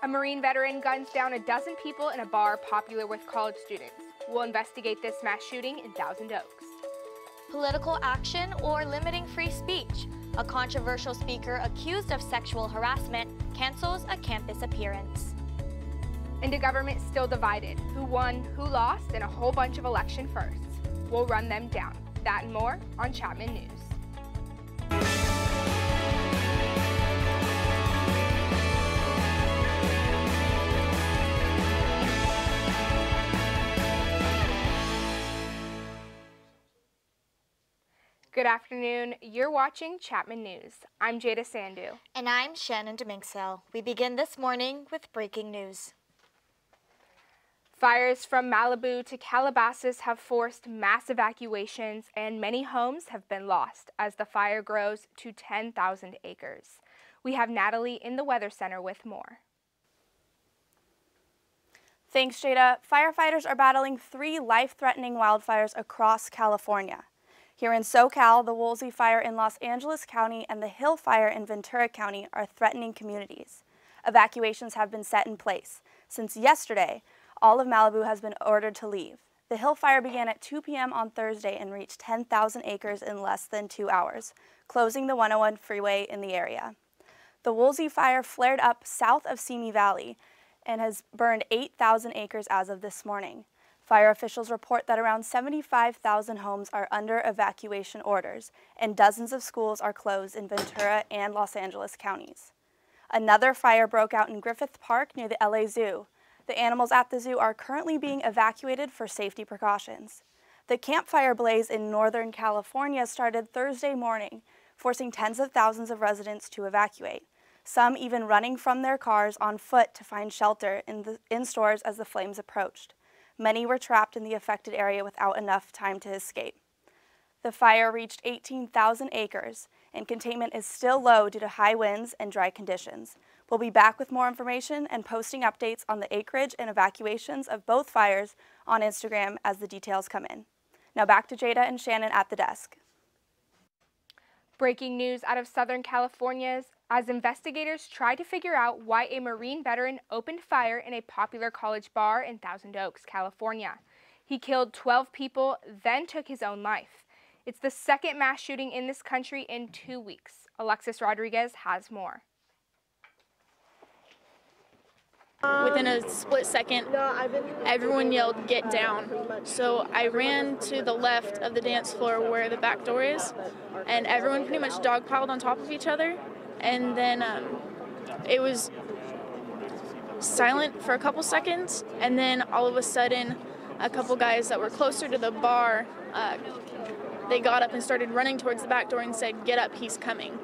A Marine veteran guns down a dozen people in a bar popular with college students. We'll investigate this mass shooting in Thousand Oaks. Political action or limiting free speech. A controversial speaker accused of sexual harassment cancels a campus appearance. And a government still divided. Who won, who lost, and a whole bunch of election firsts. We'll run them down. That and more on Chapman News. Good afternoon. You're watching Chapman News. I'm Jada Sandu. And I'm Shannon Dominxell. We begin this morning with breaking news. Fires from Malibu to Calabasas have forced mass evacuations, and many homes have been lost as the fire grows to 10,000 acres. We have Natalie in the Weather Center with more. Thanks, Jada. Firefighters are battling 3 life-threatening wildfires across California. Here in SoCal, the Woolsey Fire in Los Angeles County and the Hill Fire in Ventura County are threatening communities. Evacuations have been set in place. Since yesterday, all of Malibu has been ordered to leave. The Hill Fire began at 2 p.m. on Thursday and reached 10,000 acres in less than 2 hours, closing the 101 freeway in the area. The Woolsey Fire flared up south of Simi Valley and has burned 8,000 acres as of this morning. Fire officials report that around 75,000 homes are under evacuation orders, and dozens of schools are closed in Ventura and Los Angeles counties. Another fire broke out in Griffith Park near the LA Zoo. The animals at the zoo are currently being evacuated for safety precautions. The campfire blaze in Northern California started Thursday morning, forcing tens of thousands of residents to evacuate, some even running from their cars on foot to find shelter in stores as the flames approached. Many were trapped in the affected area without enough time to escape. The fire reached 18,000 acres, and containment is still low due to high winds and dry conditions. We'll be back with more information and posting updates on the acreage and evacuations of both fires on Instagram as the details come in. Now back to Jada and Shannon at the desk. Breaking news out of Southern California as investigators try to figure out why a Marine veteran opened fire in a popular college bar in Thousand Oaks, California. He killed 12 people, then took his own life. It's the second mass shooting in this country in 2 weeks. Alexis Rodriguez has more. Within a split second, everyone yelled, "Get down." So I ran to the left of the dance floor where the back door is, and everyone pretty much dogpiled on top of each other. And then it was silent for a couple seconds, and then all of a sudden, a couple guys that were closer to the bar, they got up and started running towards the back door and said, "Get up, he's coming."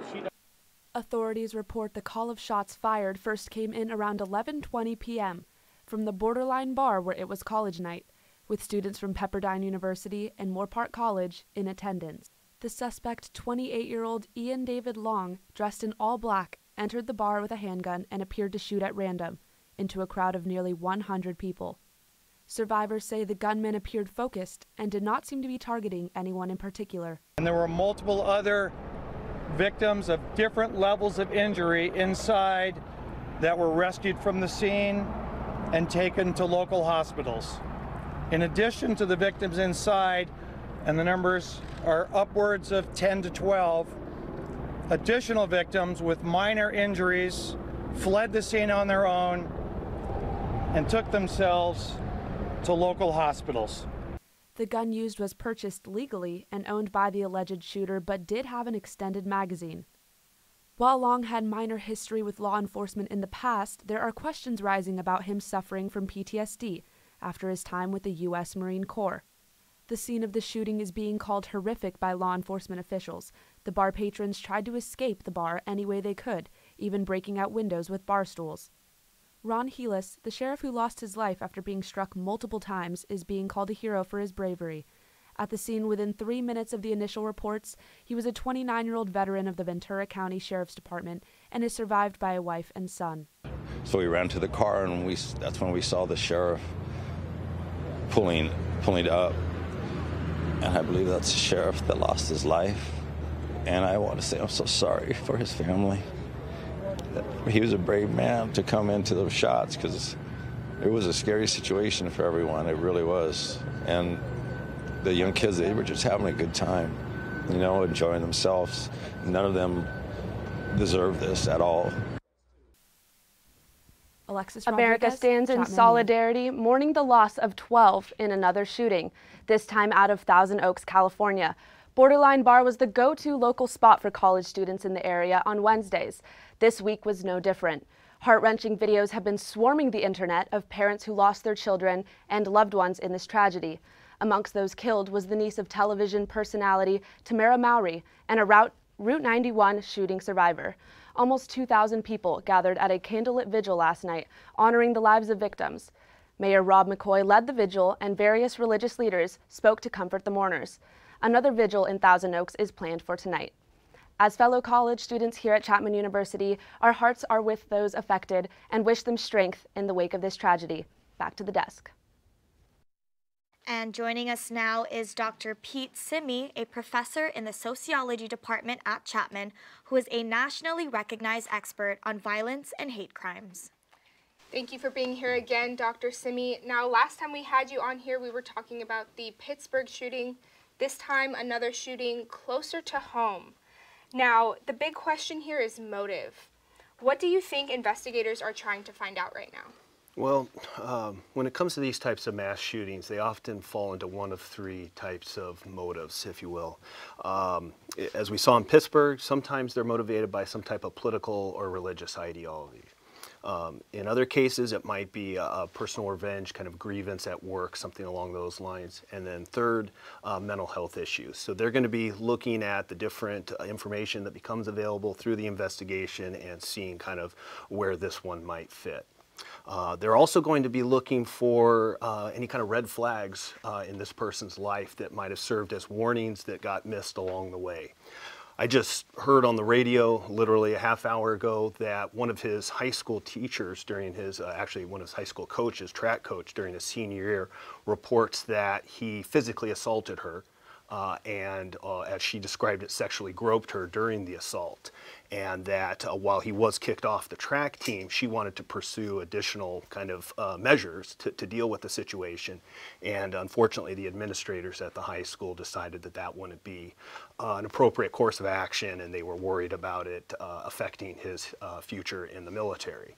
Authorities report the call of shots fired first came in around 11:20 p.m. from the Borderline bar where it was college night, with students from Pepperdine University and Moorpark College in attendance. The suspect, 28-year-old Ian David Long, dressed in all black, entered the bar with a handgun and appeared to shoot at random into a crowd of nearly 100 people. Survivors say the gunman appeared focused and did not seem to be targeting anyone in particular. And there were multiple other victims of different levels of injury inside that were rescued from the scene and taken to local hospitals. In addition to the victims inside, and the numbers are upwards of 10 to 12, additional victims with minor injuries fled the scene on their own and took themselves to local hospitals. The gun used was purchased legally and owned by the alleged shooter, but did have an extended magazine. While Long had minor history with law enforcement in the past, there are questions rising about him suffering from PTSD after his time with the U.S. Marine Corps. The scene of the shooting is being called horrific by law enforcement officials. The bar patrons tried to escape the bar any way they could, even breaking out windows with bar stools. Ron Helis, the sheriff who lost his life after being struck multiple times, is being called a hero for his bravery. At the scene within 3 minutes of the initial reports, he was a 29-year-old veteran of the Ventura County Sheriff's Department and is survived by a wife and son. So we ran to the car, and that's when we saw the sheriff pulling up. And I believe that's the sheriff that lost his life. And I want to say I'm so sorry for his family. he was a brave man to come into those shots, because it was a scary situation for everyone. It really was. And the young kids, they were just having a good time, you know, enjoying themselves. None of them deserve this at all. Alexis America Rodriguez, stands in Chapman solidarity, mourning the loss of 12 in another shooting, this time out of Thousand Oaks, California. Borderline Bar was the go-to local spot for college students in the area on Wednesdays. This week was no different. Heart-wrenching videos have been swarming the internet of parents who lost their children and loved ones in this tragedy. Amongst those killed was the niece of television personality Tamara Mowry and a Route 91 shooting survivor. Almost 2,000 people gathered at a candlelit vigil last night, honoring the lives of victims. Mayor Rob McCoy led the vigil, and various religious leaders spoke to comfort the mourners. Another vigil in Thousand Oaks is planned for tonight. As fellow college students here at Chapman University, our hearts are with those affected and wish them strength in the wake of this tragedy. Back to the desk. And joining us now is Dr. Pete Shimmy, a professor in the sociology department at Chapman, who is a nationally recognized expert on violence and hate crimes. Thank you for being here again, Dr. Shimmy. Now, last time we had you on here, we were talking about the Pittsburgh shooting. This time, another shooting closer to home. Now, the big question here is motive. What do you think investigators are trying to find out right now? Well, when it comes to these types of mass shootings, they often fall into one of three types of motives, if you will. As we saw in Pittsburgh, sometimes they're motivated by some type of political or religious ideology. In other cases, it might be a personal revenge, kind of grievance at work, something along those lines. And then third, mental health issues. So they're going to be looking at the different information that becomes available through the investigation and seeing kind of where this one might fit. They're also going to be looking for any kind of red flags in this person's life that might have served as warnings that got missed along the way. I just heard on the radio literally a half hour ago that one of his high school teachers during his, actually one of his high school coaches, track coach during his senior year, reports that he physically assaulted her and as she described it, sexually groped her during the assault. And that while he was kicked off the track team, she wanted to pursue additional kind of measures to deal with the situation. And unfortunately, the administrators at the high school decided that that wouldn't be an appropriate course of action, and they were worried about it affecting his future in the military.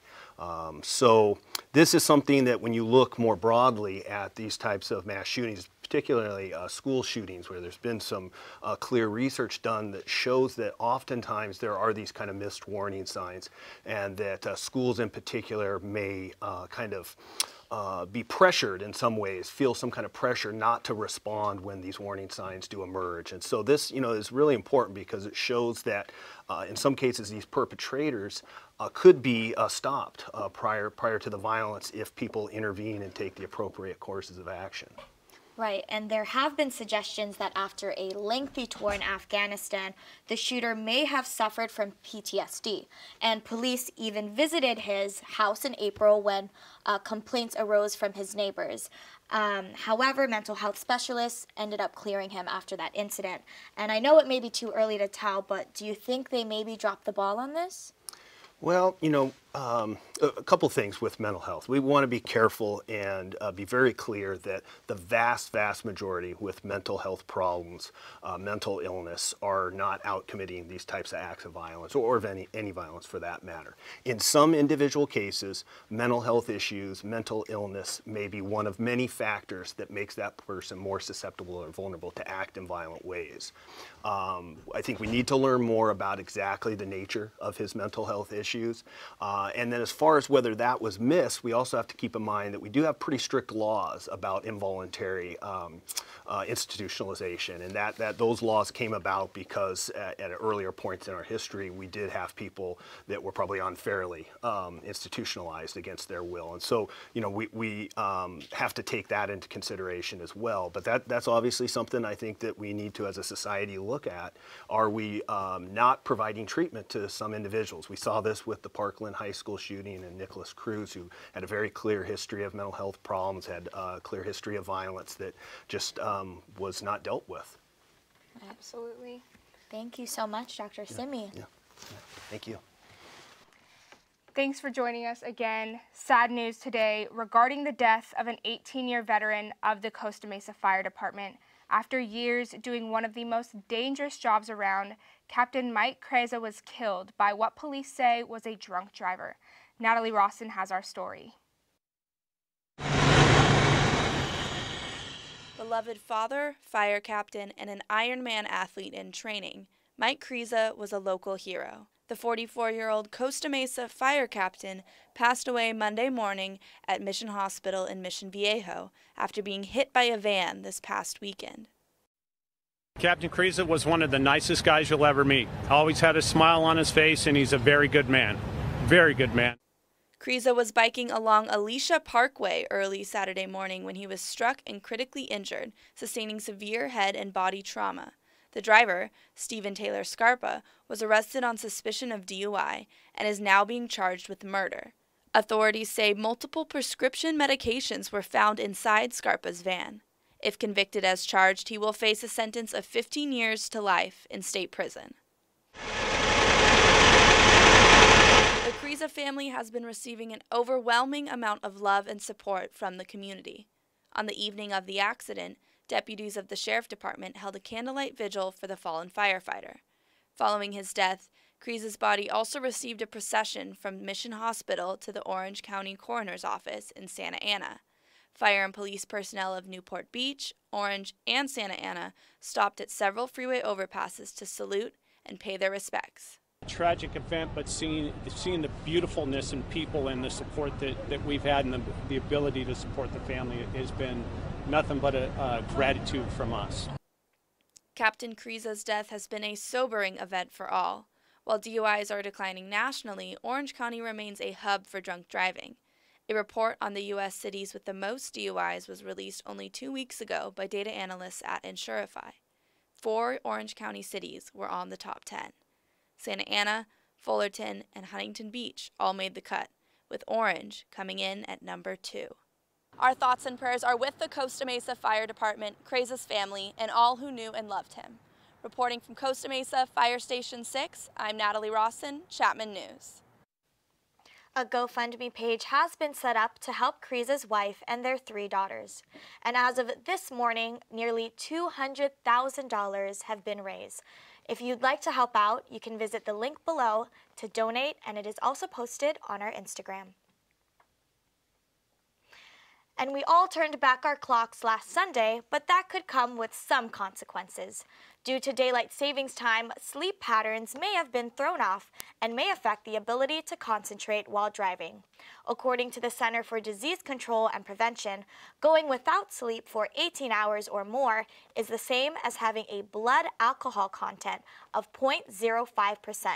So this is something that when you look more broadly at these types of mass shootings, particularly school shootings, where there's been some clear research done that shows that oftentimes there are these kind of missed warning signs, and that schools in particular may kind of be pressured in some ways, feel some kind of pressure not to respond when these warning signs do emerge. And so this, is really important because it shows that in some cases these perpetrators could be stopped prior to the violence if people intervene and take the appropriate courses of action. Right, and there have been suggestions that after a lengthy tour in Afghanistan, the shooter may have suffered from PTSD. And police even visited his house in April when complaints arose from his neighbors. However, mental health specialists ended up clearing him after that incident. And I know it may be too early to tell, but do you think they maybe dropped the ball on this? Well, a couple things with mental health. We want to be careful and be very clear that the vast majority with mental health problems, mental illness, are not out committing these types of acts of violence or of any violence for that matter. In some individual cases, mental health issues, mental illness may be one of many factors that makes that person more susceptible or vulnerable to act in violent ways. I think we need to learn more about exactly the nature of his mental health issues. And then as far as whether that was missed, we also have to keep in mind that we do have pretty strict laws about involuntary institutionalization, and that those laws came about because at earlier points in our history we did have people that were probably unfairly institutionalized against their will. And so we have to take that into consideration as well. But that's obviously something I think that we need to as a society look at. Are we not providing treatment to some individuals? We saw this with the Parkland High School shooting and Nicholas Cruz, who had a very clear history of mental health problems, had a clear history of violence that just was not dealt with. Absolutely. Thank you so much, Dr. Shimmy. Yeah. Thank you. Thanks for joining us again. Sad news today regarding the death of an 18-year veteran of the Costa Mesa Fire Department. After years doing one of the most dangerous jobs around, Captain Mike Kreza was killed by what police say was a drunk driver. Natalie Rawson has our story. Beloved father, fire captain, and an Ironman athlete in training, Mike Kreza was a local hero. The 44-year-old Costa Mesa fire captain passed away Monday morning at Mission Hospital in Mission Viejo after being hit by a van this past weekend. Captain Kreza was one of the nicest guys you'll ever meet. Always had a smile on his face, and he's a very good man. Very good man. Kreza was biking along Alicia Parkway early Saturday morning when he was struck and critically injured, sustaining severe head and body trauma. The driver, Stephen Taylor Scarpa, was arrested on suspicion of DUI and is now being charged with murder. Authorities say multiple prescription medications were found inside Scarpa's van. If convicted as charged, he will face a sentence of 15 years to life in state prison. The Kreza family has been receiving an overwhelming amount of love and support from the community. On the evening of the accident, deputies of the Sheriff Department held a candlelight vigil for the fallen firefighter. Following his death, Kreza's body also received a procession from Mission Hospital to the Orange County Coroner's Office in Santa Ana. Fire and police personnel of Newport Beach, Orange, and Santa Ana stopped at several freeway overpasses to salute and pay their respects. Tragic event, but seeing the beautifulness in people and the support that we've had and the ability to support the family has been nothing but a gratitude from us. Captain Kreza's death has been a sobering event for all. While DUIs are declining nationally, Orange County remains a hub for drunk driving. A report on the U.S. cities with the most DUIs was released only 2 weeks ago by data analysts at Insurify. 4 Orange County cities were on the top 10. Santa Ana, Fullerton, and Huntington Beach all made the cut, with Orange coming in at number 2. Our thoughts and prayers are with the Costa Mesa Fire Department, Kreza's family, and all who knew and loved him. Reporting from Costa Mesa Fire Station 6, I'm Natalie Rawson, Chapman News. A GoFundMe page has been set up to help Kreza's wife and their 3 daughters. And as of this morning, nearly $200,000 have been raised. If you'd like to help out, you can visit the link below to donate, and it is also posted on our Instagram. And we all turned back our clocks last Sunday, but that could come with some consequences. Due to daylight savings time, sleep patterns may have been thrown off and may affect the ability to concentrate while driving. According to the Center for Disease Control and Prevention, going without sleep for 18 hours or more is the same as having a blood alcohol content of 0.05%.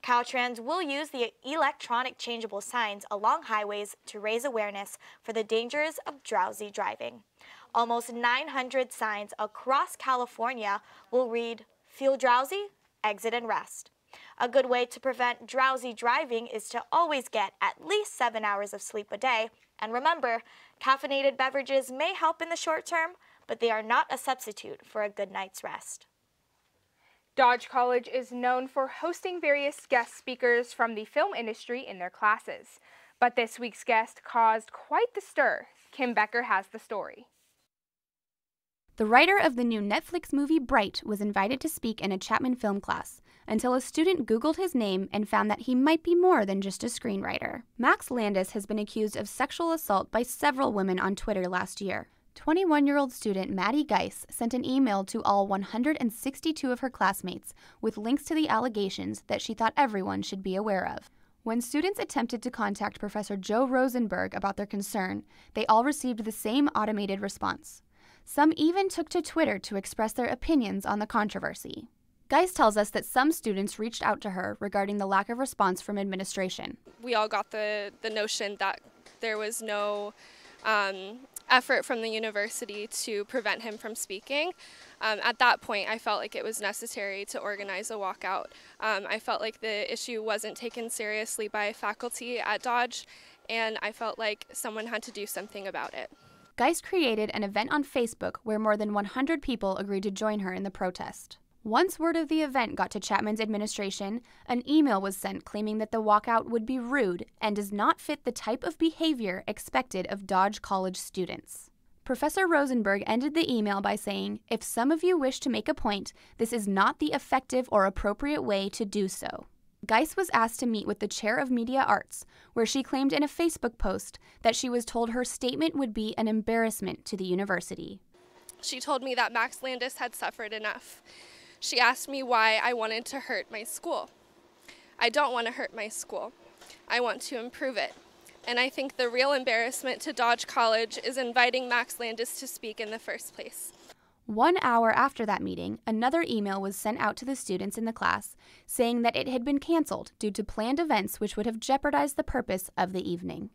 Caltrans will use the electronic changeable signs along highways to raise awareness for the dangers of drowsy driving. Almost 900 signs across California will read, "Feel drowsy? Exit and rest." A good way to prevent drowsy driving is to always get at least 7 hours of sleep a day. And remember, caffeinated beverages may help in the short term, but they are not a substitute for a good night's rest. Dodge College is known for hosting various guest speakers from the film industry in their classes. But this week's guest caused quite the stir. Kim Becker has the story. The writer of the new Netflix movie Bright was invited to speak in a Chapman film class until a student Googled his name and found that he might be more than just a screenwriter. Max Landis has been accused of sexual assault by several women on Twitter last year. 21-year-old student Maddie Geis sent an email to all 162 of her classmates with links to the allegations that she thought everyone should be aware of. When students attempted to contact Professor Joe Rosenberg about their concern, they all received the same automated response. Some even took to Twitter to express their opinions on the controversy. Geis tells us that some students reached out to her regarding the lack of response from administration. We all got the notion that there was no effort from the university to prevent him from speaking. At that point, I felt like it was necessary to organize a walkout. I felt like the issue wasn't taken seriously by faculty at Dodge, and I felt like someone had to do something about it. Geis created an event on Facebook where more than 100 people agreed to join her in the protest. Once word of the event got to Chapman's administration, an email was sent claiming that the walkout would be rude and does not fit the type of behavior expected of Dodge College students. Professor Rosenberg ended the email by saying, "If some of you wish to make a point, this is not the effective or appropriate way to do so." Geis was asked to meet with the chair of media arts, where she claimed in a Facebook post that she was told her statement would be an embarrassment to the university. She told me that Max Landis had suffered enough. She asked me why I wanted to hurt my school. I don't want to hurt my school. I want to improve it. And I think the real embarrassment to Dodge College is inviting Max Landis to speak in the first place. 1 hour after that meeting, another email was sent out to the students in the class saying that it had been canceled due to planned events which would have jeopardized the purpose of the evening.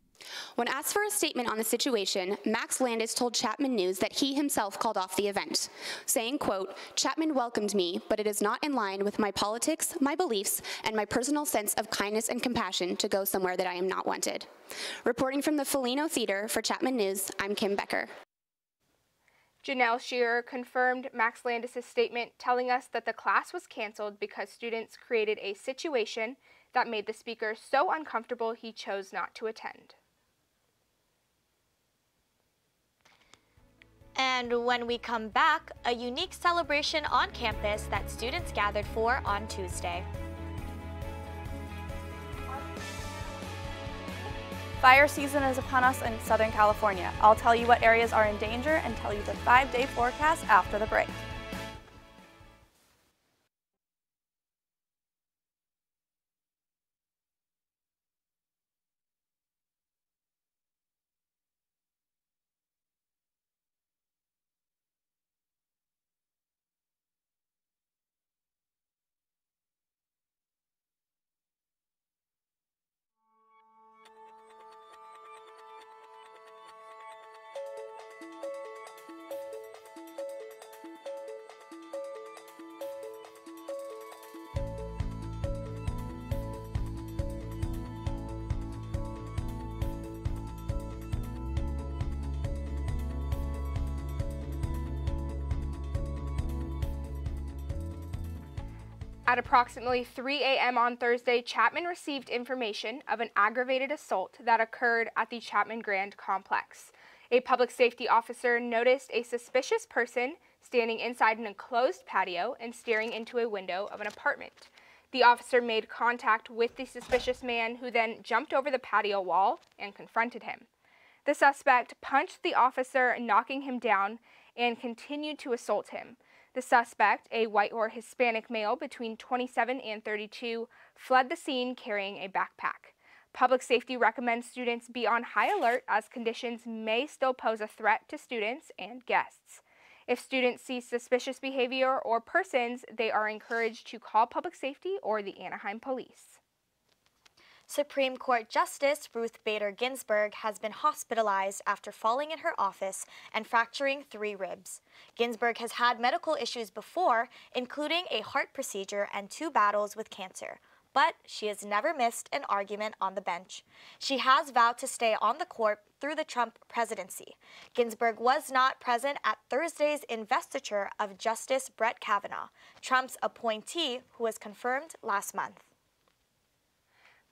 When asked for a statement on the situation, Max Landis told Chapman News that he himself called off the event, saying, quote, "Chapman welcomed me, but it is not in line with my politics, my beliefs, and my personal sense of kindness and compassion to go somewhere that I am not wanted." Reporting from the Foligno Theater for Chapman News, I'm Kim Becker. Janelle Shearer confirmed Max Landis' statement, telling us that the class was canceled because students created a situation that made the speaker so uncomfortable he chose not to attend. And when we come back, a unique celebration on campus that students gathered for on Tuesday. Fire season is upon us in Southern California. I'll tell you what areas are in danger and tell you the 5-day forecast after the break. At approximately 3 a.m. on Thursday, Chapman received information of an aggravated assault that occurred at the Chapman Grand complex. A public safety officer noticed a suspicious person standing inside an enclosed patio and staring into a window of an apartment. The officer made contact with the suspicious man, who then jumped over the patio wall and confronted him. The suspect punched the officer, knocking him down, and continued to assault him. The suspect, a white or Hispanic male between 27 and 32, fled the scene carrying a backpack. Public safety recommends students be on high alert as conditions may still pose a threat to students and guests. If students see suspicious behavior or persons, they are encouraged to call public safety or the Anaheim Police. Supreme Court Justice Ruth Bader Ginsburg has been hospitalized after falling in her office and fracturing 3 ribs. Ginsburg has had medical issues before, including a heart procedure and 2 battles with cancer, but she has never missed an argument on the bench. She has vowed to stay on the court through the Trump presidency. Ginsburg was not present at Thursday's investiture of Justice Brett Kavanaugh, Trump's appointee, who was confirmed last month.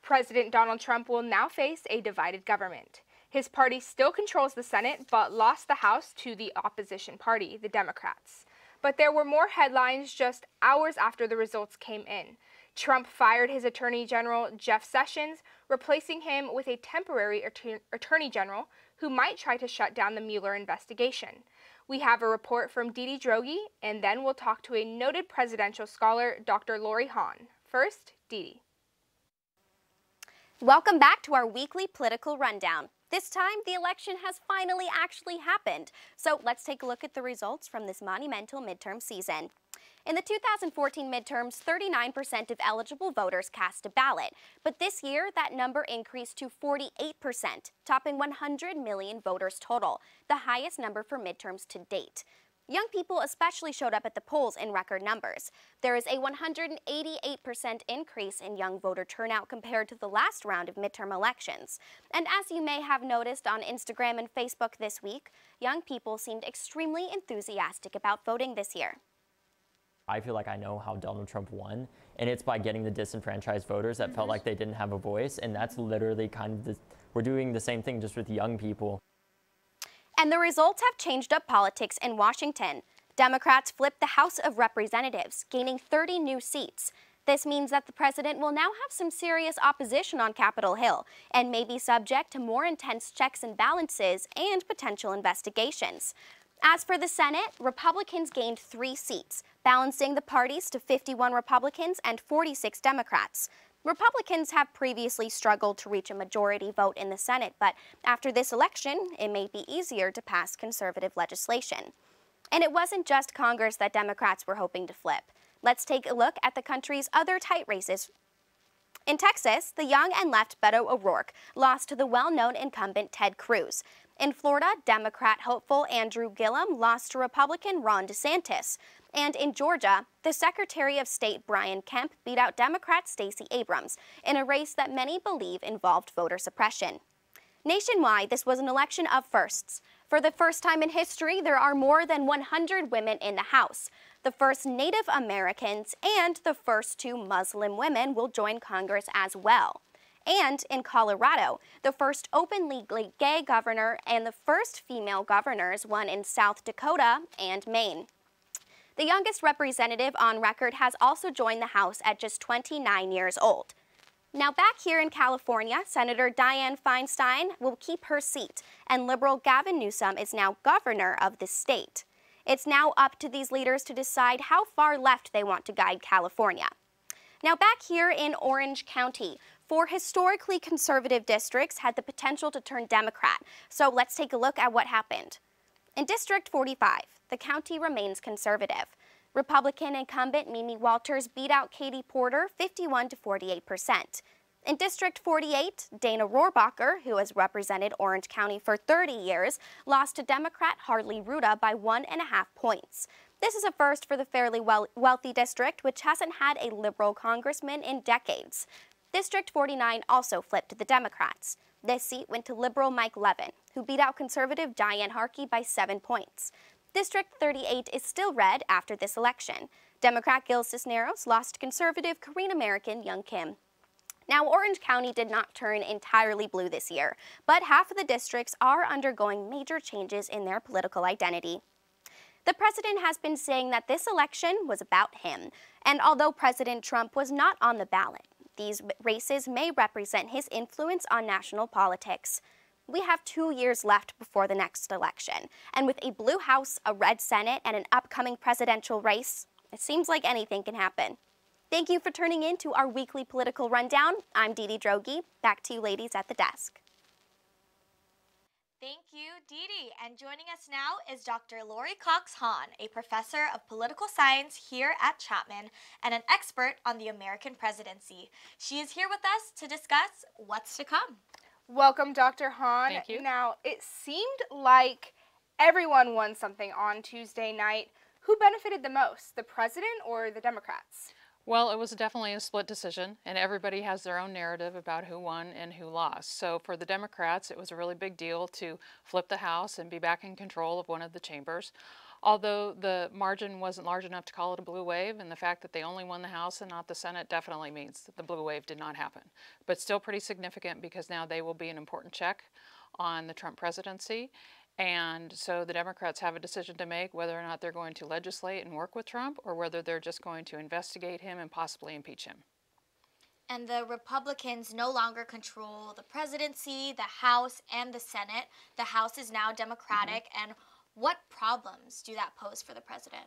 President Donald Trump will now face a divided government. His party still controls the Senate, but lost the House to the opposition party, the Democrats. But there were more headlines just hours after the results came in. Trump fired his Attorney General, Jeff Sessions, replacing him with a temporary Attorney General who might try to shut down the Mueller investigation. We have a report from Dee Droege, and then we'll talk to a noted presidential scholar, Dr. Lori Hahn. First, Dee. Welcome back to our weekly political rundown. This time, the election has finally actually happened. So let's take a look at the results from this monumental midterm season. In the 2014 midterms, 39% of eligible voters cast a ballot. But this year, that number increased to 48%, topping 100 million voters total, the highest number for midterms to date. Young people especially showed up at the polls in record numbers. There is a 188% increase in young voter turnout compared to the last round of midterm elections. And as you may have noticed on Instagram and Facebook this week, young people seemed extremely enthusiastic about voting this year. I feel like I know how Donald Trump won, and it's by getting the disenfranchised voters that felt like they didn't have a voice, and that's literally kind of we're doing the same thing just with young people. And the results have changed up politics in Washington. Democrats flipped the House of Representatives, gaining 30 new seats. This means that the president will now have some serious opposition on Capitol Hill and may be subject to more intense checks and balances and potential investigations. As for the Senate, Republicans gained 3 seats, balancing the parties to 51 Republicans and 46 Democrats. Republicans have previously struggled to reach a majority vote in the Senate, but after this election, it may be easier to pass conservative legislation. And it wasn't just Congress that Democrats were hoping to flip. Let's take a look at the country's other tight races. In Texas, the young and left Beto O'Rourke lost to the well-known incumbent Ted Cruz. In Florida, Democrat hopeful Andrew Gillum lost to Republican Ron DeSantis. And in Georgia, the Secretary of State Brian Kemp beat out Democrat Stacey Abrams in a race that many believe involved voter suppression. Nationwide, this was an election of firsts. For the first time in history, there are more than 100 women in the House. The first Native Americans and the first 2 Muslim women will join Congress as well. And in Colorado, the first openly gay governor and the first female governors won in South Dakota and Maine. The youngest representative on record has also joined the House at just 29 years old. Now back here in California, Senator Dianne Feinstein will keep her seat, and Liberal Gavin Newsom is now governor of the state. It's now up to these leaders to decide how far left they want to guide California. Now back here in Orange County, 4 historically conservative districts had the potential to turn Democrat, so let's take a look at what happened. In District 45, the county remains conservative. Republican incumbent Mimi Walters beat out Katie Porter 51 to 48%. In District 48, Dana Rohrabacher, who has represented Orange County for 30 years, lost to Democrat Harley Ruda by 1.5 points. This is a first for the fairly wealthy district, which hasn't had a liberal congressman in decades. District 49 also flipped to the Democrats. This seat went to liberal Mike Levin, who beat out conservative Diane Harkey by 7 points. District 38 is still red after this election. Democrat Gil Cisneros lost to conservative Korean-American Young Kim. Now, Orange County did not turn entirely blue this year, but half of the districts are undergoing major changes in their political identity. The president has been saying that this election was about him, and although President Trump was not on the ballot, these races may represent his influence on national politics. We have 2 years left before the next election, and with a blue House, a red Senate, and an upcoming presidential race, it seems like anything can happen. Thank you for tuning in to our weekly political rundown. I'm Dee Dee Droege. Back to you ladies at the desk. Thank you, Dee Dee. And joining us now is Dr. Lori Cox-Hahn, a professor of political science here at Chapman and an expert on the American presidency. She is here with us to discuss what's to come. Welcome, Dr. Hahn. Thank you. Now, it seemed like everyone won something on Tuesday night. Who benefited the most, the president or the Democrats? Well, it was definitely a split decision, and everybody has their own narrative about who won and who lost. So for the Democrats, it was a really big deal to flip the House and be back in control of one of the chambers. Although the margin wasn't large enough to call it a blue wave, and the fact that they only won the House and not the Senate definitely means that the blue wave did not happen. But still pretty significant because now they will be an important check on the Trump presidency. And so the Democrats have a decision to make whether or not they're going to legislate and work with Trump or whether they're just going to investigate him and possibly impeach him. And the Republicans no longer control the presidency, the House, and the Senate. The House is now Democratic. And what problems do that pose for the president?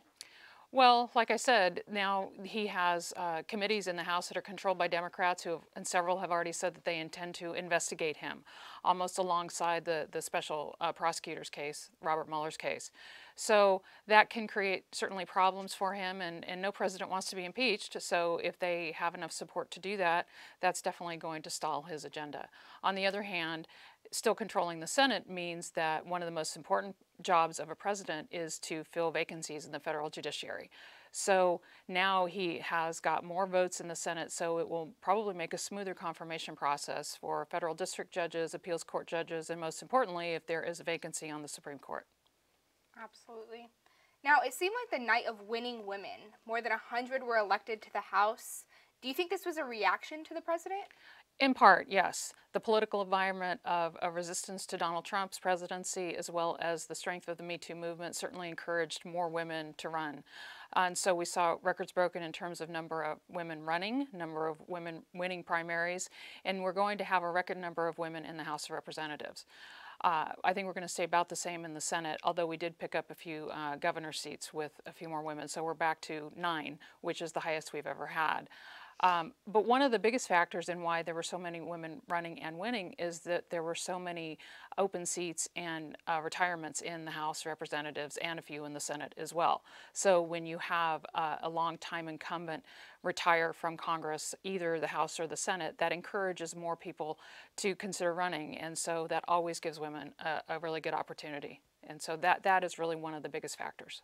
Well, like I said, now he has committees in the House that are controlled by Democrats and several have already said that they intend to investigate him, almost alongside the special prosecutor's case, Robert Mueller's case. So that can create certainly problems for him, and no president wants to be impeached, so if they have enough support to do that, that's definitely going to stall his agenda. On the other hand, still controlling the Senate means that one of the most important jobs of a president is to fill vacancies in the federal judiciary. So now he has got more votes in the Senate, so it will probably make a smoother confirmation process for federal district judges, appeals court judges, and most importantly, if there is a vacancy on the Supreme Court. Absolutely. Now, it seemed like the night of winning women. More than 100 were elected to the House. Do you think this was a reaction to the president? In part, yes. The political environment of resistance to Donald Trump's presidency, as well as the strength of the Me Too movement, certainly encouraged more women to run. And so we saw records broken in terms of number of women running, number of women winning primaries, and we're going to have a record number of women in the House of Representatives. I think we're going to stay about the same in the Senate, although we did pick up a few governor seats with a few more women. So we're back to 9, which is the highest we've ever had. But one of the biggest factors in why there were so many women running and winning is that there were so many open seats and retirements in the House of Representatives and a few in the Senate as well. So when you have a long-time incumbent retire from Congress, either the House or the Senate, that encourages more people to consider running. And so that always gives women a really good opportunity. And so that is really one of the biggest factors.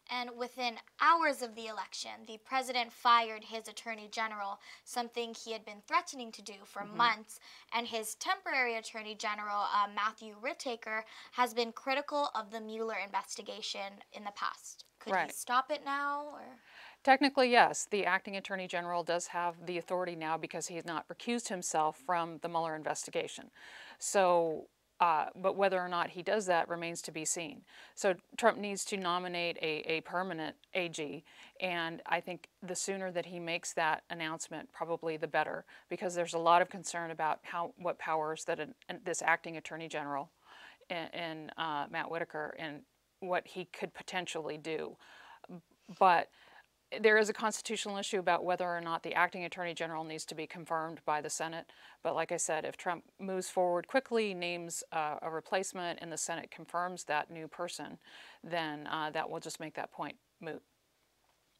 And within hours of the election, the president fired his attorney general, something he had been threatening to do for months. And his temporary attorney general, Matthew Whitaker, has been critical of the Mueller investigation in the past. Could he stop it now? Or? Technically, yes. The acting attorney general does have the authority now because he has not recused himself from the Mueller investigation. So. But whether or not he does that remains to be seen. So Trump needs to nominate a permanent AG, and I think the sooner that he makes that announcement, probably the better, because there's a lot of concern about what powers that this acting attorney general and Matt Whitaker and what he could potentially do. But there is a constitutional issue about whether or not the acting attorney general needs to be confirmed by the Senate. But like I said, if Trump moves forward quickly, names a replacement, and the Senate confirms that new person, then that will just make that point moot.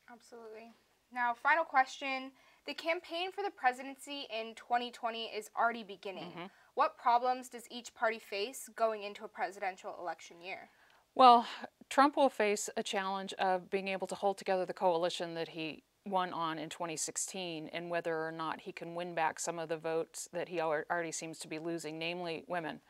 Absolutely. Now, final question. The campaign for the presidency in 2020 is already beginning. What problems does each party face going into a presidential election year? Well, Trump will face a challenge of being able to hold together the coalition that he won on in 2016 and whether or not he can win back some of the votes that he already seems to be losing, namely women.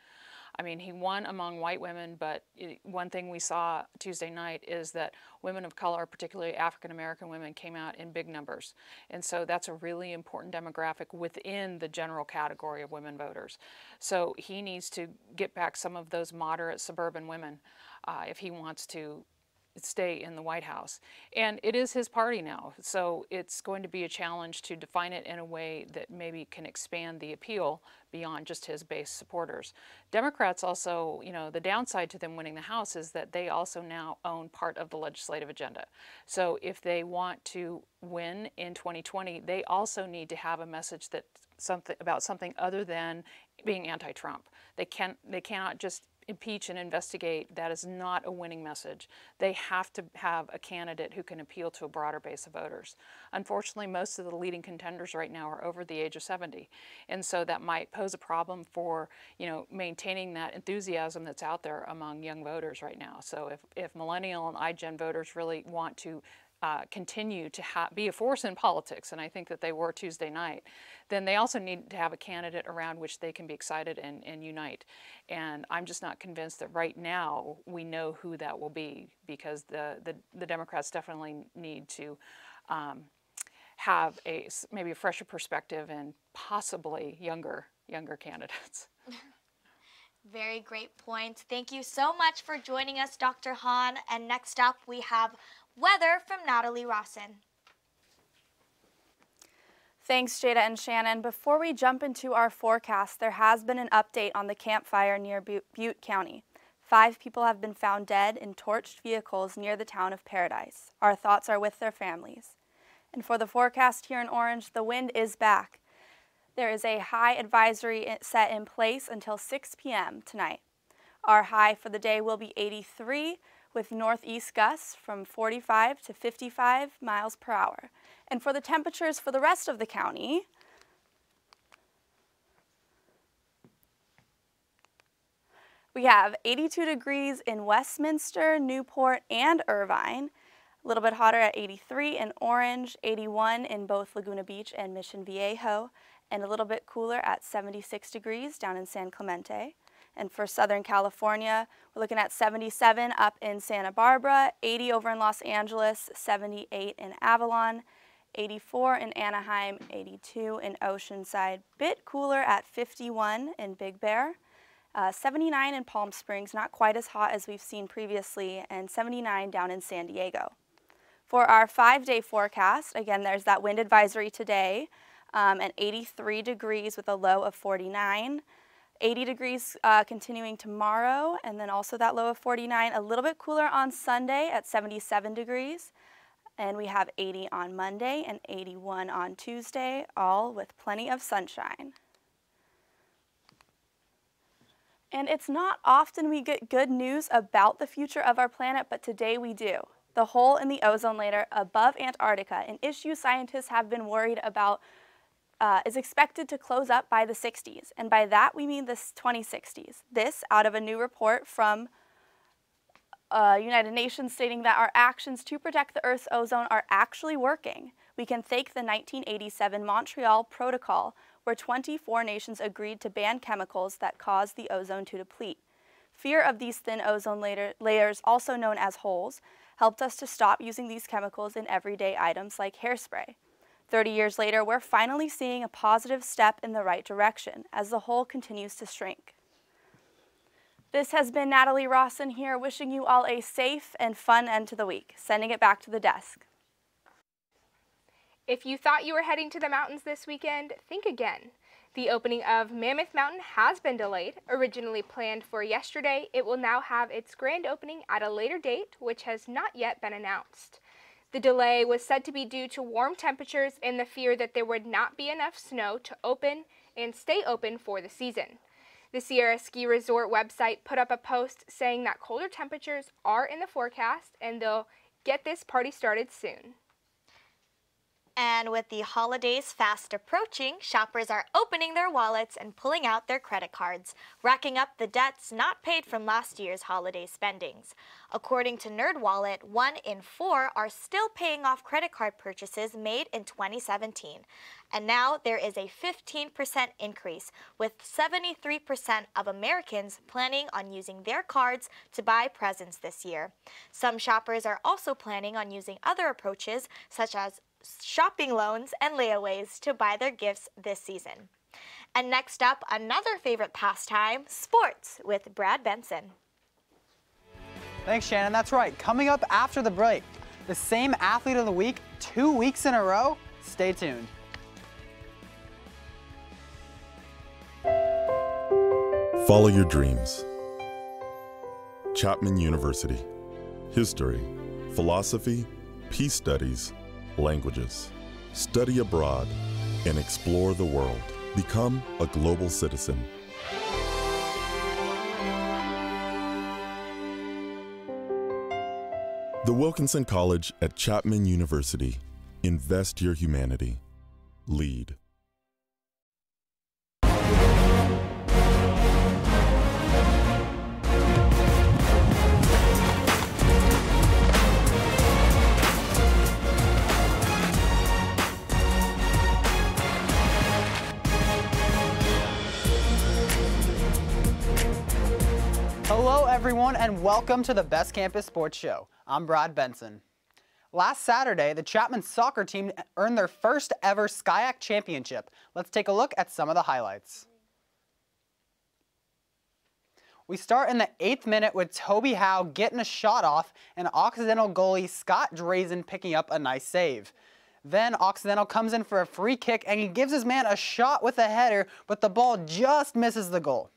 I mean, he won among white women, but one thing we saw Tuesday night is that women of color, particularly African-American women, came out in big numbers. And so that's a really important demographic within the general category of women voters. So he needs to get back some of those moderate suburban women if he wants to stay in the White House. And it is his party now, so it's going to be a challenge to define it in a way that maybe can expand the appeal beyond just his base supporters. Democrats also, you know, the downside to them winning the House is that they also now own part of the legislative agenda. So if they want to win in 2020, they also need to have a message that about something other than being anti-Trump. They cannot just impeach and investigate. That is not a winning message. They have to have a candidate who can appeal to a broader base of voters. Unfortunately, most of the leading contenders right now are over the age of 70. And so that might pose a problem for, you know, maintaining that enthusiasm that's out there among young voters right now. So if millennial and iGen voters really want to continue to be a force in politics, and I think that they were Tuesday night, then they also need to have a candidate around which they can be excited and unite. And I'm just not convinced that right now we know who that will be, because the Democrats definitely need to have maybe a fresher perspective and possibly younger candidates. Very great point. Thank you so much for joining us, Dr. Hahn. And next up, we have weather from Natalie Rawson. Thanks, Jada and Shannon. Before we jump into our forecast, there has been an update on the campfire near Butte County. 5 people have been found dead in torched vehicles near the town of Paradise. Our thoughts are with their families. And for the forecast here in Orange, the wind is back. There is a high advisory set in place until 6 p.m. tonight. Our high for the day will be 83 with northeast gusts from 45 to 55 miles per hour. And for the temperatures for the rest of the county, we have 82 degrees in Westminster, Newport, and Irvine. A little bit hotter at 83 in Orange, 81 in both Laguna Beach and Mission Viejo, and a little bit cooler at 76 degrees down in San Clemente. And for Southern California, we're looking at 77 up in Santa Barbara, 80 over in Los Angeles, 78 in Avalon, 84 in Anaheim, 82 in Oceanside. Bit cooler at 51 in Big Bear, 79 in Palm Springs, not quite as hot as we've seen previously, and 79 down in San Diego. For our 5-day forecast, again, there's that wind advisory today, and 83 degrees with a low of 49. 80 degrees continuing tomorrow, and then also that low of 49. A little bit cooler on Sunday at 77 degrees. And we have 80 on Monday and 81 on Tuesday, all with plenty of sunshine. And it's not often we get good news about the future of our planet, but today we do. The hole in the ozone layer above Antarctica, an issue scientists have been worried about, is expected to close up by the 60s. And by that, we mean the 2060s. This out of a new report from United Nations stating that our actions to protect the Earth's ozone are actually working. We can thank the 1987 Montreal Protocol, where 24 nations agreed to ban chemicals that cause the ozone to deplete. Fear of these thin ozone layers, also known as holes, helped us to stop using these chemicals in everyday items like hairspray. 30 years later, we're finally seeing a positive step in the right direction as the hole continues to shrink. This has been Natalie Rawson here, wishing you all a safe and fun end to the week. Sending it back to the desk. If you thought you were heading to the mountains this weekend, think again. The opening of Mammoth Mountain has been delayed. Originally planned for yesterday, it will now have its grand opening at a later date, which has not yet been announced. The delay was said to be due to warm temperatures and the fear that there would not be enough snow to open and stay open for the season. The Sierra Ski Resort website put up a post saying that colder temperatures are in the forecast and they'll get this party started soon. And with the holidays fast approaching, shoppers are opening their wallets and pulling out their credit cards, racking up the debts not paid from last year's holiday spendings. According to NerdWallet, 1 in 4 are still paying off credit card purchases made in 2017. And now there is a 15% increase, with 73% of Americans planning on using their cards to buy presents this year. Some shoppers are also planning on using other approaches, such as shopping loans and layaways to buy their gifts this season. And next up, another favorite pastime, sports, with Brad Benson. Thanks, Shannon. That's right. Coming up after the break, the same athlete of the week 2 weeks in a row. Stay tuned. Follow your dreams. Chapman University. History, philosophy, peace studies, languages. Study abroad and explore the world. Become a global citizen. The Wilkinson College at Chapman University. Invest your humanity. Lead. Hello everyone and welcome to the Best Campus Sports Show. I'm Brad Benson. Last Saturday, the Chapman soccer team earned their first ever SCIAC championship. Let's take a look at some of the highlights. We start in the 8th minute with Toby Howe getting a shot off and Occidental goalie Scott Drazen picking up a nice save. Then Occidental comes in for a free kick and he gives his man a shot with a header, but the ball just misses the goal.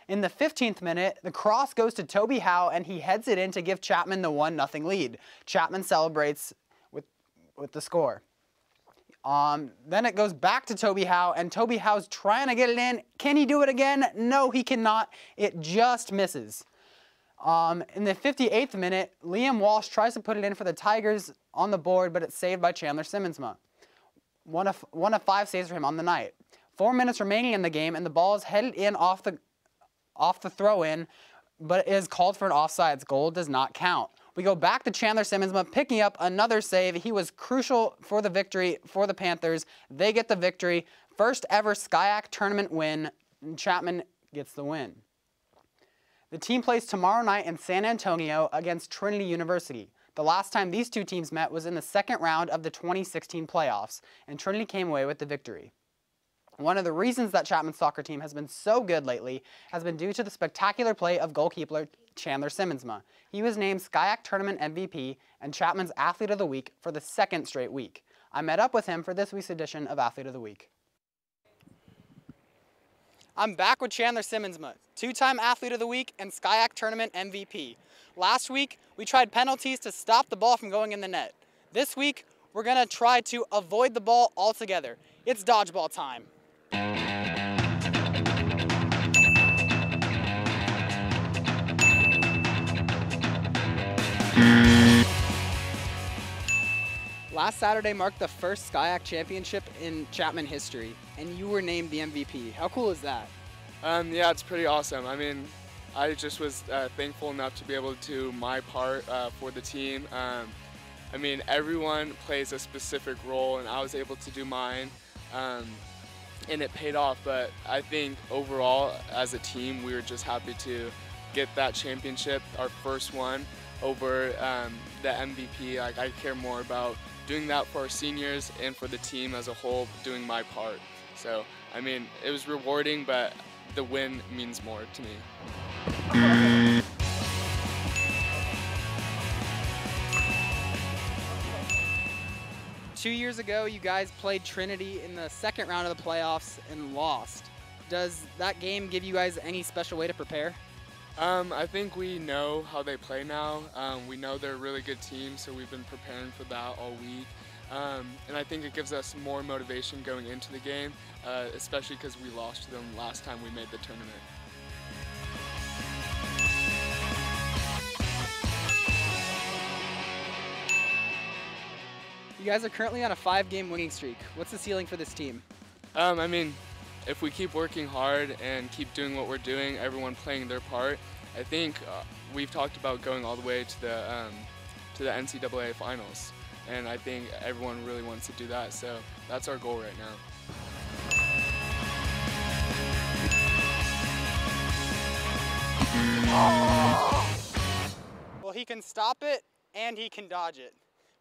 In the 15th minute, the cross goes to Toby Howe and he heads it in to give Chapman the 1-0 lead. Chapman celebrates with the score. Then it goes back to Toby Howe and Toby Howe's trying to get it in. Can he do it again? No, he cannot. It just misses. In the 58th minute, Liam Walsh tries to put it in for the Tigers on the board, but it's saved by Chandler Simmonsma. One of 5 saves for him on the night. 4 minutes remaining in the game and the ball is headed in off the throw-in, but is called for an offsides. Goal does not count. We go back to Chandler Simmonsma picking up another save. He was crucial for the victory for the Panthers. They get the victory. First ever SCIAC tournament win. Chapman gets the win. The team plays tomorrow night in San Antonio against Trinity University. The last time these two teams met was in the second round of the 2016 playoffs, and Trinity came away with the victory. One of the reasons that Chapman's soccer team has been so good lately has been due to the spectacular play of goalkeeper Chandler Simmonsma. He was named SCIAC Tournament MVP and Chapman's Athlete of the Week for the second straight week. I met up with him for this week's edition of Athlete of the Week. I'm back with Chandler Simmonsma, two-time Athlete of the Week and SCIAC Tournament MVP. Last week, we tried penalties to stop the ball from going in the net. This week, we're going to try to avoid the ball altogether. It's dodgeball time. Last Saturday marked the first SCIAC championship in Chapman history, and you were named the MVP. How cool is that? Yeah, it's pretty awesome. I mean, I just was thankful enough to be able to do my part for the team. I mean, everyone plays a specific role, and I was able to do mine, and it paid off. But I think overall, as a team, we were just happy to get that championship, our first one, over the MVP. Like, I care more about doing that for our seniors and for the team as a whole, doing my part. So, I mean, it was rewarding, but the win means more to me. 2 years ago, you guys played Trinity in the second round of the playoffs and lost. Does that game give you guys any special way to prepare? I think we know how they play now. We know they're a really good team, so we've been preparing for that all week. And I think it gives us more motivation going into the game, especially because we lost to them last time we made the tournament. You guys are currently on a 5-game winning streak. What's the ceiling for this team? I mean, if we keep working hard and keep doing what we're doing, everyone playing their part, I think we've talked about going all the way to the NCAA finals, and I think everyone really wants to do that. So that's our goal right now. Well, he can stop it and he can dodge it.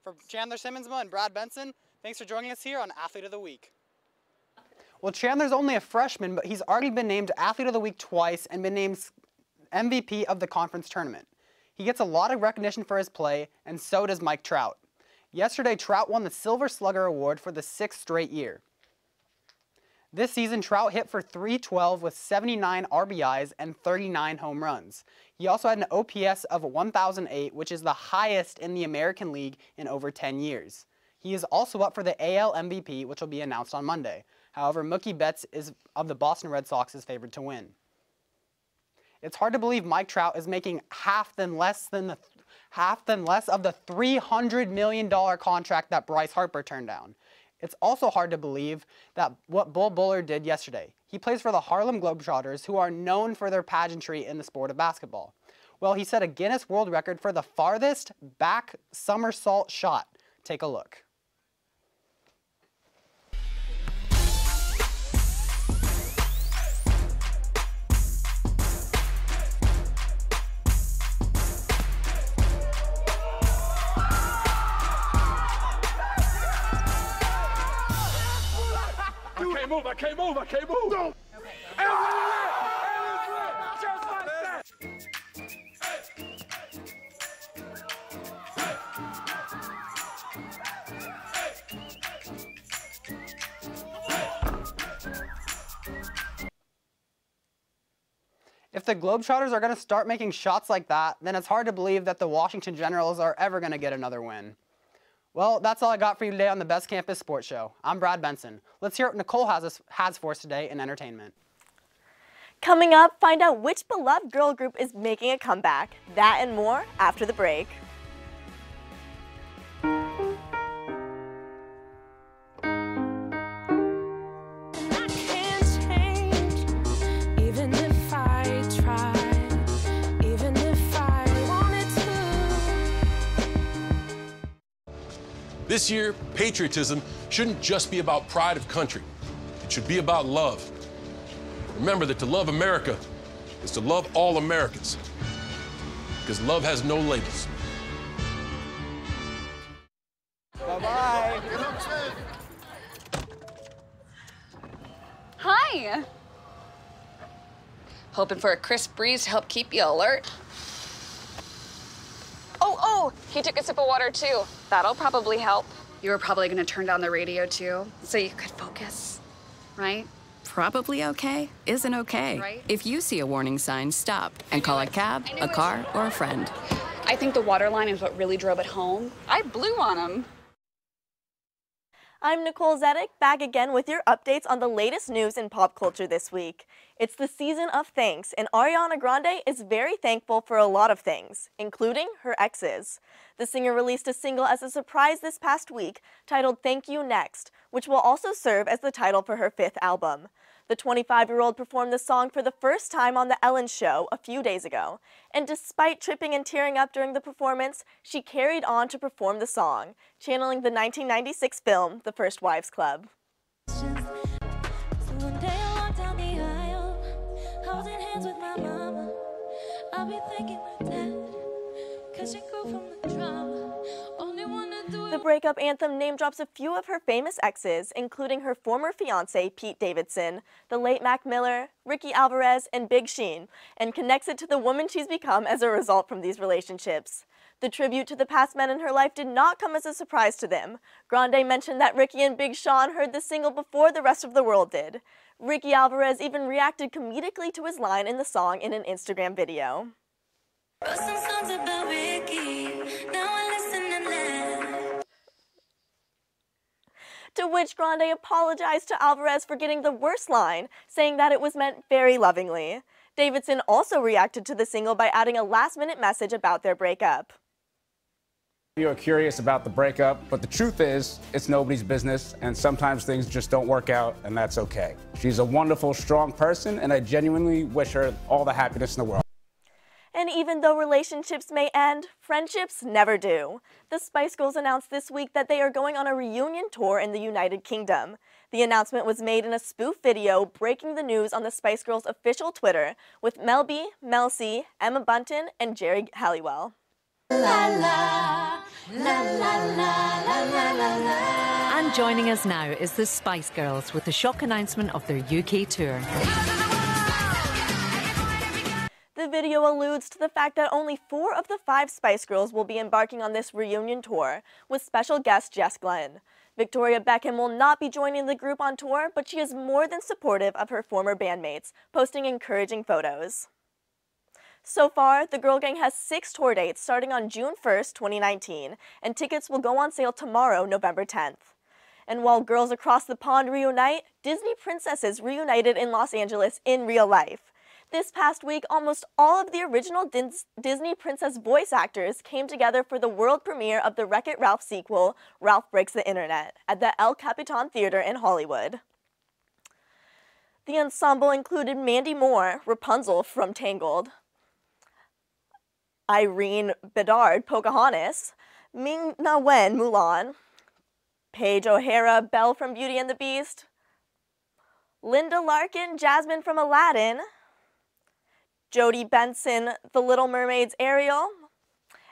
For Chandler Simmonsma and Brad Benson, thanks for joining us here on Athlete of the Week. Well, Chandler's only a freshman, but he's already been named Athlete of the Week twice and been named MVP of the conference tournament. He gets a lot of recognition for his play, and so does Mike Trout. Yesterday, Trout won the Silver Slugger Award for the 6th straight year. This season, Trout hit for .312 with 79 RBIs and 39 home runs. He also had an OPS of 1,008, which is the highest in the American League in over 10 years. He is also up for the AL MVP, which will be announced on Monday. However, Mookie Betts of the Boston Red Sox is favored to win. It's hard to believe Mike Trout is making half than less of the $300 million contract that Bryce Harper turned down. It's also hard to believe that what Bull Bullard did yesterday. He plays for the Harlem Globetrotters, who are known for their pageantry in the sport of basketball. Well, he set a Guinness World Record for the farthest back somersault shot. Take a look. I can't move. No. Just like that. If the Globetrotters are going to start making shots like that, then it's hard to believe that the Washington Generals are ever going to get another win. Well, that's all I got for you today on the Best Campus Sports Show. I'm Brad Benson. Let's hear what Nicole has for us today in entertainment. Coming up, find out which beloved girl group is making a comeback. That and more after the break. This year, patriotism shouldn't just be about pride of country. It should be about love. Remember that to love America, is to love all Americans, because love has no labels. Bye-bye. Hi. Hoping for a crisp breeze to help keep you alert. Oh, he took a sip of water too. That'll probably help. You were probably gonna turn down the radio too, so you could focus, right? Probably okay isn't okay. Right. If you see a warning sign, stop and call a cab, a car, or a friend. I think the water line is what really drove it home. I blew on him. I'm Nicole Zedek, back again with your updates on the latest news in pop culture this week. It's the season of thanks, and Ariana Grande is very thankful for a lot of things, including her exes. The singer released a single as a surprise this past week titled Thank You Next, which will also serve as the title for her 5th album. The 25-year-old performed the song for the first time on The Ellen Show a few days ago, and despite tripping and tearing up during the performance, she carried on to perform the song, channeling the 1996 film The First Wives Club. The breakup anthem name drops a few of her famous exes, including her former fiancé, Pete Davidson, the late Mac Miller, Ricky Alvarez, and Big Sean, and connects it to the woman she's become as a result from these relationships. The tribute to the past men in her life did not come as a surprise to them. Grande mentioned that Ricky and Big Sean heard the single before the rest of the world did. Ricky Alvarez even reacted comedically to his line in the song in an Instagram video. To which Grande apologized to Alvarez for getting the worst line, saying that it was meant very lovingly. Davidson also reacted to the single by adding a last-minute message about their breakup. You're curious about the breakup, but the truth is, it's nobody's business, and sometimes things just don't work out, and that's okay. She's a wonderful, strong person, and I genuinely wish her all the happiness in the world. And even though relationships may end, friendships never do. The Spice Girls announced this week that they are going on a reunion tour in the United Kingdom. The announcement was made in a spoof video breaking the news on the Spice Girls' official Twitter with Mel B, Mel C, Emma Bunton, and Jerry Halliwell. La, la, la, la, la, la, la, la, la. And joining us now is the Spice Girls with the shock announcement of their UK tour. The video alludes to the fact that only 4 of the 5 Spice Girls will be embarking on this reunion tour, with special guest Jess Glenn. Victoria Beckham will not be joining the group on tour, but she is more than supportive of her former bandmates, posting encouraging photos. So far, the Girl Gang has 6 tour dates starting on June 1st, 2019, and tickets will go on sale tomorrow, November 10th. And while girls across the pond reunite, Disney princesses reunited in Los Angeles in real life. This past week, almost all of the original Disney princess voice actors came together for the world premiere of the Wreck-It Ralph sequel, Ralph Breaks the Internet, at the El Capitan Theater in Hollywood. The ensemble included Mandy Moore, Rapunzel from Tangled, Irene Bedard, Pocahontas, Ming-Na Wen, Mulan, Paige O'Hara, Belle from Beauty and the Beast, Linda Larkin, Jasmine from Aladdin, Jodie Benson, The Little Mermaid's Ariel,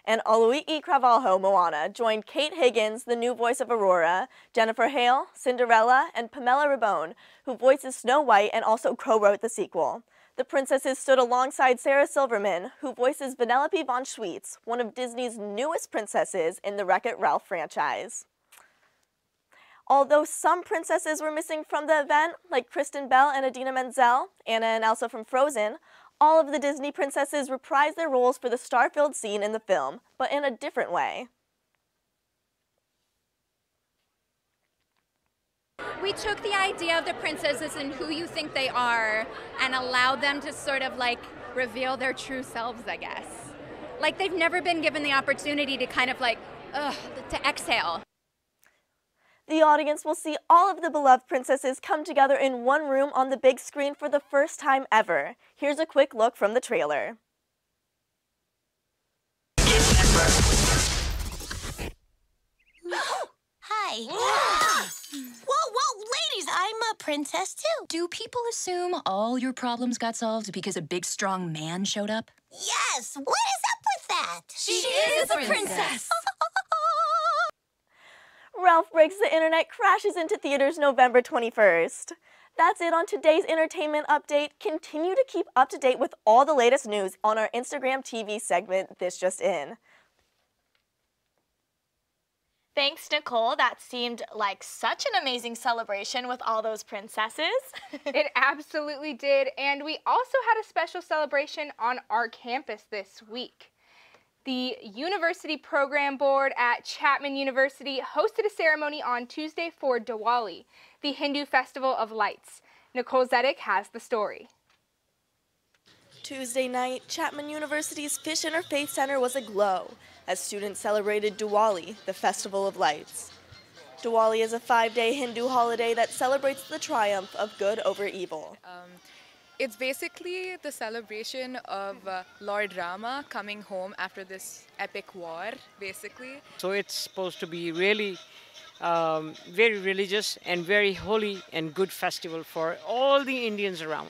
and Aloi'i Cravalho, Moana, joined Kate Higgins, the new voice of Aurora, Jennifer Hale, Cinderella, and Pamela Rabone, who voices Snow White and also co-wrote the sequel. The princesses stood alongside Sarah Silverman, who voices Vanellope von Schweetz, one of Disney's newest princesses in the Wreck-It Ralph franchise. Although some princesses were missing from the event, like Kristen Bell and Idina Menzel, Anna and Elsa from Frozen, all of the Disney princesses reprised their roles for the star-filled scene in the film, but in a different way. We took the idea of the princesses and who you think they are and allowed them to sort of like reveal their true selves, I guess. Like they've never been given the opportunity to kind of like, to exhale. The audience will see all of the beloved princesses come together in one room on the big screen for the first time ever. Here's a quick look from the trailer. Hi. Whoa, ladies, I'm a princess too. Do people assume all your problems got solved because a big, strong man showed up? Yes, what is up with that? She is a princess. Ralph Breaks the Internet crashes into theaters November 21st. That's it on today's entertainment update. Continue to keep up to date with all the latest news on our Instagram TV segment, This Just In. Thanks, Nicole. That seemed like such an amazing celebration with all those princesses. It absolutely did, and we also had a special celebration on our campus this week. The University Program Board at Chapman University hosted a ceremony on Tuesday for Diwali, the Hindu festival of lights. Nicole Zedek has the story. Tuesday night, Chapman University's Fish Interfaith Center was aglow as students celebrated Diwali, the Festival of Lights. Diwali is a 5-day Hindu holiday that celebrates the triumph of good over evil. It's basically the celebration of Lord Rama coming home after this epic war, basically. So it's supposed to be really very religious and very holy and good festival for all the Indians around.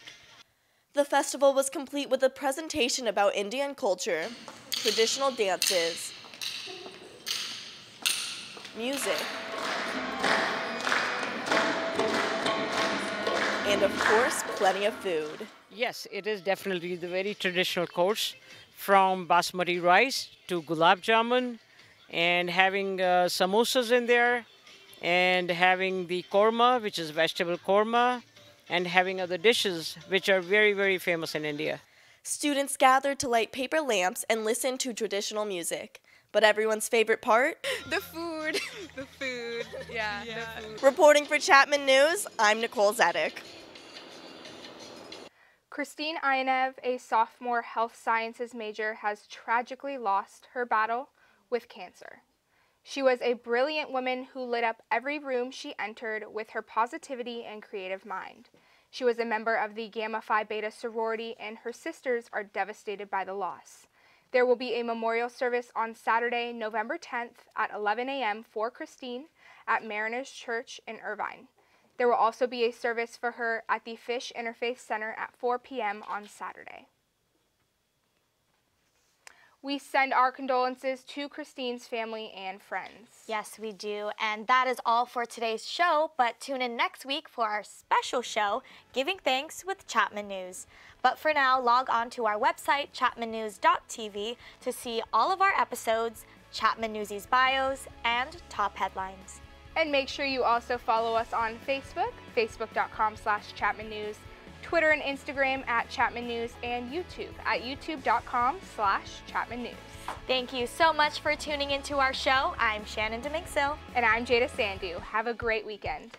The festival was complete with a presentation about Indian culture, traditional dances, music, and of course, plenty of food. Yes, it is definitely the very traditional course, from basmati rice to gulab jamun, and having samosas in there, and having the korma, which is vegetable korma, and having other dishes which are very, very famous in India. Students gathered to light paper lamps and listen to traditional music. But everyone's favorite part? The food. The food. Yeah. The food. Reporting for Chapman News, I'm Nicole Zedek. Christine Ionev, a sophomore health sciences major, has tragically lost her battle with cancer. She was a brilliant woman who lit up every room she entered with her positivity and creative mind. She was a member of the Gamma Phi Beta sorority, and her sisters are devastated by the loss. There will be a memorial service on Saturday, November 10th at 11 a.m. for Christine at Mariners Church in Irvine. There will also be a service for her at the Fish Interfaith Center at 4 p.m. on Saturday. We send our condolences to Christine's family and friends. Yes, we do. And that is all for today's show, but tune in next week for our special show, Giving Thanks with Chapman News. But for now, log on to our website, chapmannews.tv, to see all of our episodes, Chapman Newsies bios, and top headlines. And make sure you also follow us on Facebook, facebook.com/Chapman News, Twitter and Instagram at Chapman News, and YouTube at youtube.com/Chapman News. Thank you so much for tuning into our show. I'm Shannon Demingsil. And I'm Jada Sandu. Have a great weekend.